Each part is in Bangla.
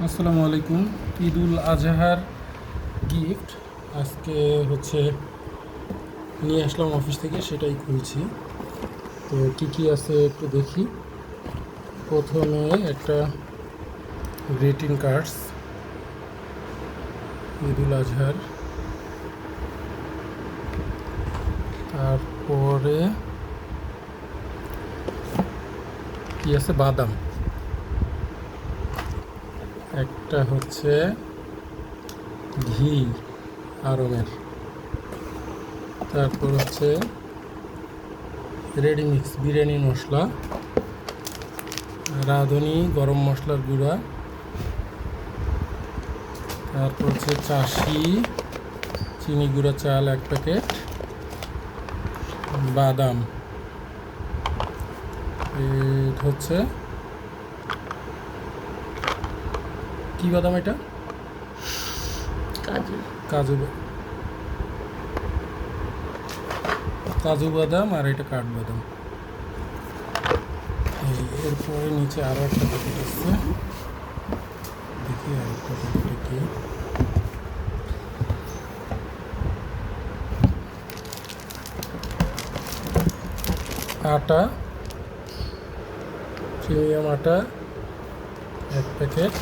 আসসালামু আলাইকুম। ঈদুল আজহার গিফট আজকে হচ্ছে নিয়ে আসলাম অফিস থেকে, সেটাই খুলছি। তো কী কী আছে একটু দেখি। প্রথমে একটা গ্রিটিং কার্ডস ঈদুল আজহার, তারপরে কি আছে, বাদাম, একটা হচ্ছে ঘি আড়ঙের, তারপর হচ্ছে রেডি মিক্স বিরিয়ানি মশলা, রাঁধুনি গরম মশলার গুঁড়া, তারপর হচ্ছে চাষি চিনি গুঁড়া চাল 1 প্যাকেট, বাদাম, হচ্ছে কি বাদাম, এটা কাজু কাজু কাজু বাদাম, আর এটা কাঠবাদাম। এরপরে নিচে আরও একটা প্যাকেট আছে, দেখি আর একটা প্যাকেটে কি। আটা, প্রিমিয়াম আটা 1 প্যাকেট।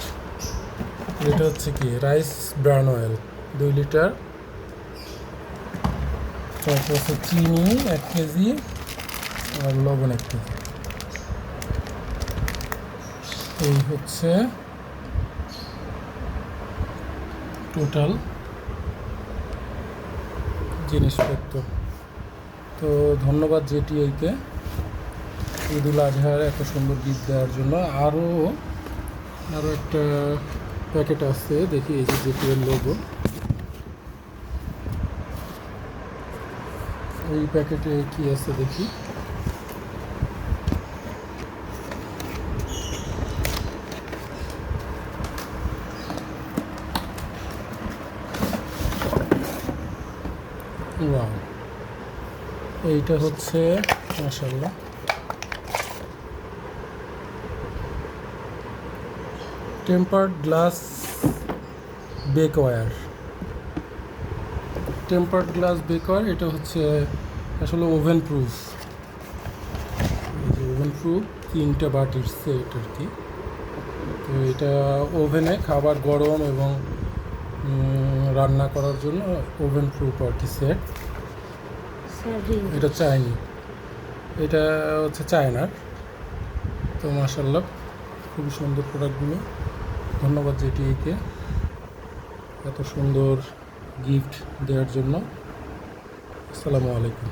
এটা হচ্ছে কি রাইস ব্রাউন অয়েল 2 লিটার। তারপর হচ্ছে চিনি 1 কেজি, আর লবণ 1 কেজি। এই হচ্ছে টোটাল জিনিসপত্র। তো ধন্যবাদ জেটিআইকে ঈদুল আজহার এত সুন্দর গিফট দেওয়ার জন্য। আরও একটা প্যাকেট আছে, দেখি এই যে জেটিআইয়ের লোগো। এই প্যাকেটে কি আছে দেখি। ওয়াও, এইটা হচ্ছে মাশাআল্লাহ টেম্পার্ড গ্লাস বেকওয়্যার। টেম্পার্ড গ্লাস বেকওয়্যার, এটা হচ্ছে আসলে ওভেন প্রুফ। ওভেন প্রুফ 3টা বাটির সেট আর কি। তো এটা ওভেনে খাবার গরম এবং রান্না করার জন্য ওভেন প্রুফ আর কি সেট। এটা চাইনি, এটা হচ্ছে চায়নার। তো মাশাআল্লাহ খুবই সুন্দর প্রোডাক্টগুলো। ধন্যবাদ জেটিআইকে এত সুন্দর গিফট দেওয়ার জন্য। আসসালামু আলাইকুম।